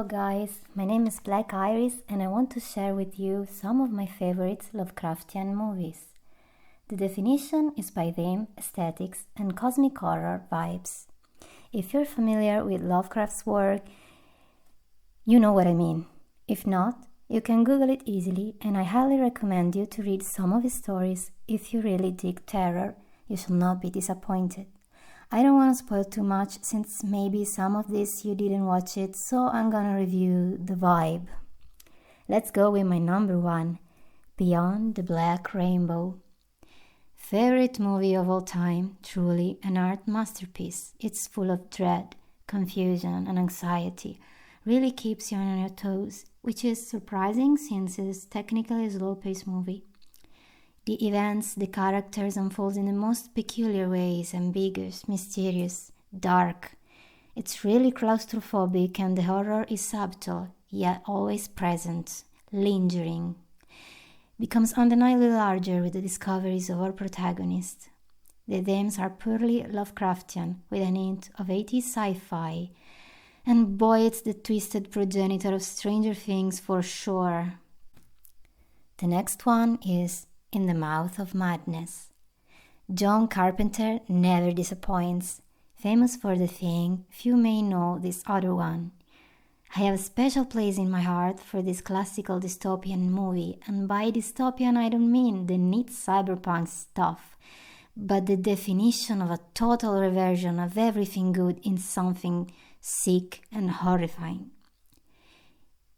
Hello guys, my name is Black Iris and I want to share with you some of my favorite Lovecraftian movies. The definition is by them, aesthetics, and cosmic horror vibes. If you're familiar with Lovecraft's work, you know what I mean. If not, you can Google it easily and I highly recommend you to read some of his stories. If you really dig terror, you shall not be disappointed. I don't want to spoil too much since maybe some of this you didn't watch it, so I'm gonna review the vibe. Let's go with my number one, Beyond the Black Rainbow. Favorite movie of all time, truly an art masterpiece. It's full of dread, confusion and anxiety. Really keeps you on your toes, which is surprising since it's technically a slow-paced movie. The events, the characters unfold in the most peculiar ways, ambiguous, mysterious, dark. It's really claustrophobic and the horror is subtle, yet always present, lingering. Becomes undeniably larger with the discoveries of our protagonist. The themes are purely Lovecraftian, with an hint of 80s sci-fi. And boy, it's the twisted progenitor of Stranger Things for sure. The next one is In the Mouth of Madness. John Carpenter never disappoints. Famous for The Thing, few may know this other one. I have a special place in my heart for this classical dystopian movie, and by dystopian I don't mean the neat cyberpunk stuff, but the definition of a total reversion of everything good in something sick and horrifying.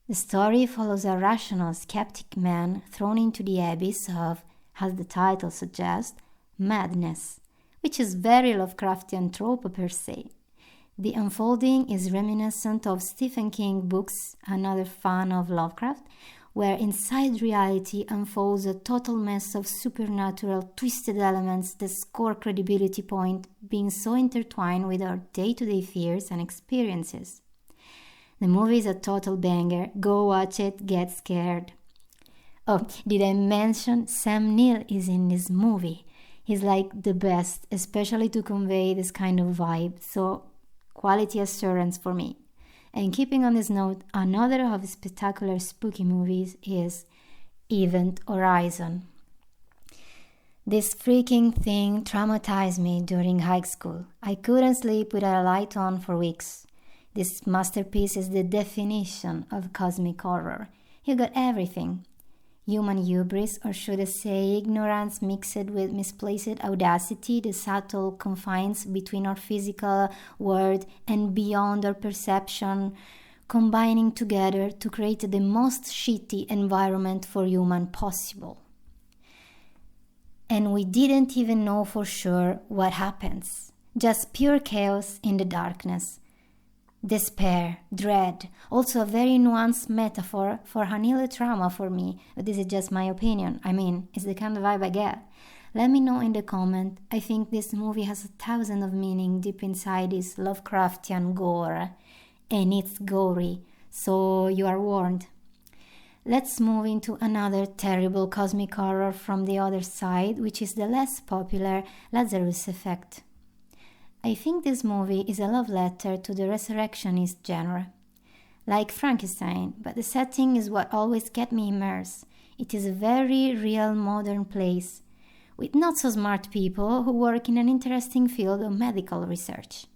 The story follows a rational, skeptic man thrown into the abyss of, as the title suggests, madness, which is very Lovecraftian trope per se. The unfolding is reminiscent of Stephen King books, another fan of Lovecraft, where inside reality unfolds a total mess of supernatural, twisted elements that score credibility point being so intertwined with our day-to-day fears and experiences. The movie is a total banger. Go watch it, get scared. Oh, did I mention Sam Neill is in this movie? He's like the best, especially to convey this kind of vibe, so quality assurance for me. And keeping on this note, another of his spectacular spooky movies is Event Horizon. This freaking thing traumatized me during high school. I couldn't sleep without a light on for weeks. This masterpiece is the definition of cosmic horror. You got everything. Human hubris, or should I say ignorance mixed with misplaced audacity, the subtle confines between our physical world and beyond our perception, combining together to create the most shitty environment for human possible. And we didn't even know for sure what happens. Just pure chaos in the darkness. Despair, dread, also a very nuanced metaphor for vanilla trauma for me, but this is just my opinion. I mean, it's the kind of vibe I get. Let me know in the comment. I think this movie has 1,000 of meaning deep inside this Lovecraftian gore, and it's gory, so you are warned. Let's move into another terrible cosmic horror from the other side, which is the less popular Lazarus Effect. I think this movie is a love letter to the resurrectionist genre. Like Frankenstein, but the setting is what always gets me immersed. It is a very real modern place, with not so smart people who work in an interesting field of medical research.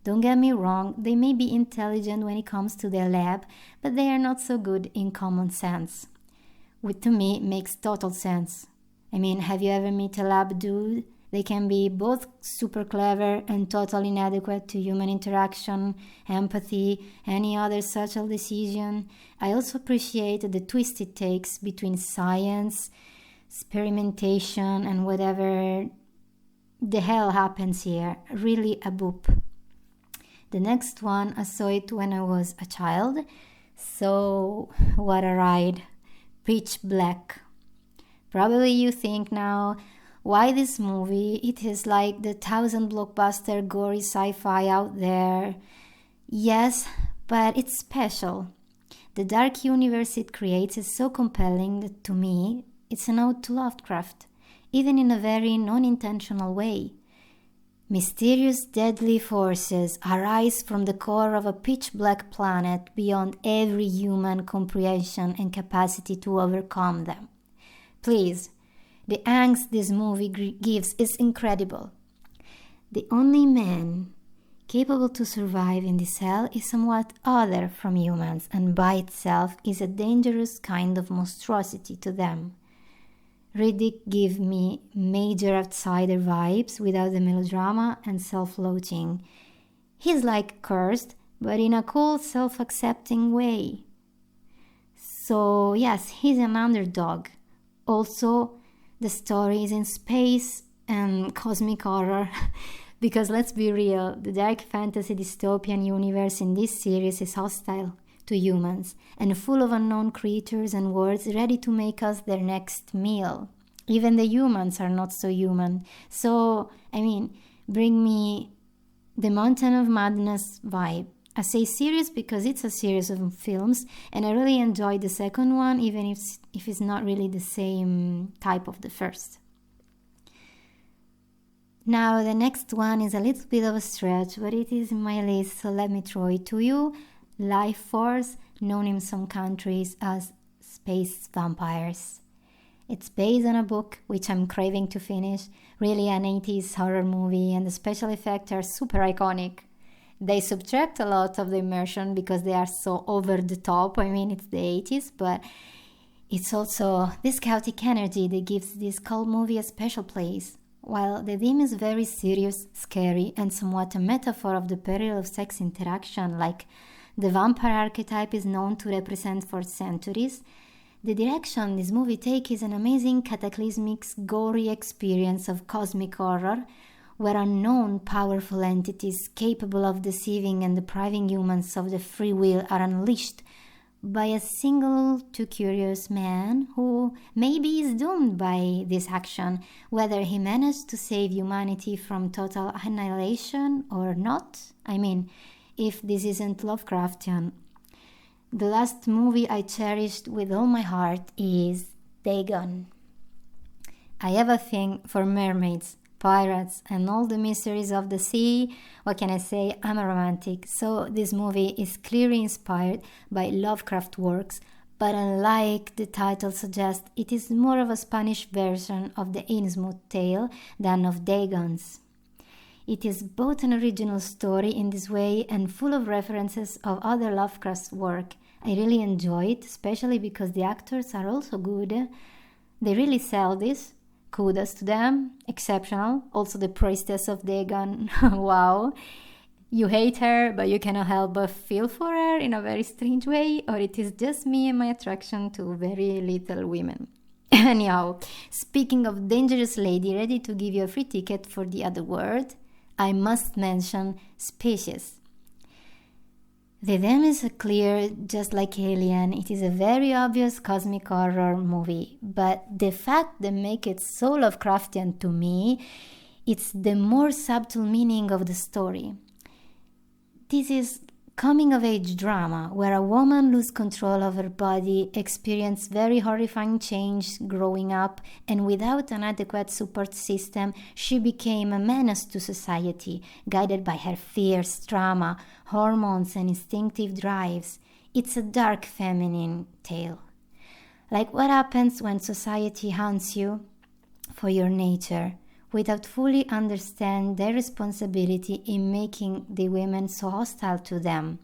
Don't get me wrong, they may be intelligent when it comes to their lab, but they are not so good in common sense. Which to me makes total sense. I mean, have you ever met a lab dude? They can be both super clever and totally inadequate to human interaction, empathy, any other social decision. I also appreciate the twisted takes between science, experimentation, and whatever the hell happens here. Really a boop. The next one, I saw it when I was a child. So, what a ride. Pitch Black. Probably you think now, why this movie? It is like the 1,000 blockbuster gory sci-fi out there. Yes, but it's special. The dark universe it creates is so compelling that to me, it's an ode to Lovecraft, even in a very non-intentional way. Mysterious deadly forces arise from the core of a pitch-black planet beyond every human comprehension and capacity to overcome them. Please, the angst this movie gives is incredible. The only man capable to survive in this hell is somewhat other from humans, and by itself is a dangerous kind of monstrosity to them. Riddick gives me major outsider vibes without the melodrama and self-loathing. He's like cursed, but in a cool, self-accepting way. So yes, he's an underdog. Also, the story is in space and cosmic horror. Because let's be real, the dark fantasy dystopian universe in this series is hostile to humans and full of unknown creatures and worlds ready to make us their next meal. Even the humans are not so human. So, bring me the Mountain of Madness vibe. I say series because it's a series of films, and I really enjoyed the second one, even if it's not really the same type of the first. Now, the next one is a little bit of a stretch, but it is in my list, so let me throw it to you. Life Force, known in some countries as Space Vampires. It's based on a book, which I'm craving to finish, really an 80s horror movie, and the special effects are super iconic. They subtract a lot of the immersion because they are so over the top. It's the 80s, but it's also this chaotic energy that gives this cult movie a special place. While the theme is very serious, scary, and somewhat a metaphor of the peril of sex interaction, like the vampire archetype is known to represent for centuries, the direction this movie takes is an amazing cataclysmic, gory experience of cosmic horror, where unknown powerful entities capable of deceiving and depriving humans of the free will are unleashed by a single too curious man who maybe is doomed by this action, whether he managed to save humanity from total annihilation or not. If this isn't Lovecraftian. The last movie I cherished with all my heart is Dagon. I have a thing for mermaids, pirates, and all the mysteries of the sea. What can I say? I'm a romantic, so this movie is clearly inspired by Lovecraft works, but unlike the title suggests, it is more of a Spanish version of the Innsmouth tale than of Dagon's. It is both an original story in this way and full of references of other Lovecraft's work. I really enjoy it, especially because the actors are also good. They really sell this. Kudos to them. Exceptional. Also the priestess of Dagon. Wow. You hate her, but you cannot help but feel for her in a very strange way, or it is just me and my attraction to very little women. Anyhow, speaking of dangerous lady ready to give you a free ticket for the other world, I must mention Species. The theme is clear, just like Alien. It is a very obvious cosmic horror movie, but the fact that makes it so Lovecraftian to me, it's the more subtle meaning of the story. This is coming-of-age drama, where a woman loses control of her body, experiences very horrifying change growing up, and without an adequate support system, she became a menace to society, guided by her fears, trauma, hormones, and instinctive drives. It's a dark feminine tale. Like what happens when society hunts you for your nature, without fully understand their responsibility in making the women so hostile to them.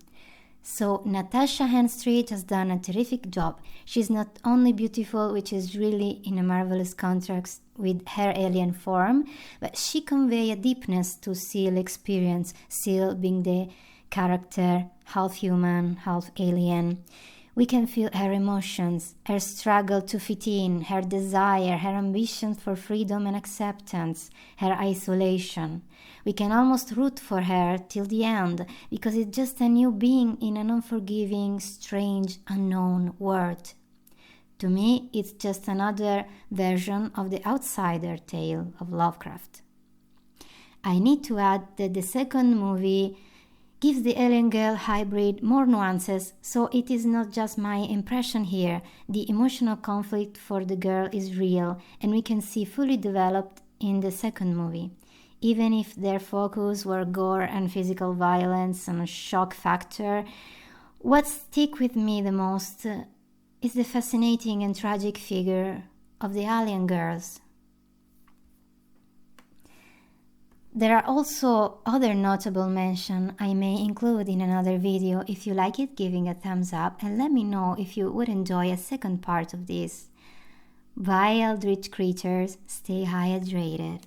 So Natasha Henstridge has done a terrific job. She's not only beautiful, which is really in a marvelous contrast with her alien form, but she conveys a deepness to Seal experience, Seal being the character, half human, half alien. We can feel her emotions, her struggle to fit in, her desire, her ambition for freedom and acceptance, her isolation. We can almost root for her till the end, because it's just a new being in an unforgiving, strange, unknown world. To me, it's just another version of the outsider tale of Lovecraft. I need to add that the second movie gives the alien girl hybrid more nuances, so it is not just my impression here. The emotional conflict for the girl is real, and we can see fully developed in the second movie. even if their focus were gore and physical violence and a shock factor. What stick with me the most is the fascinating and tragic figure of the alien girls. There are also other notable mentions I may include in another video. If you like it, giving a thumbs up, and let me know if you would enjoy a second part of this. Bye, eldritch creatures, stay hydrated.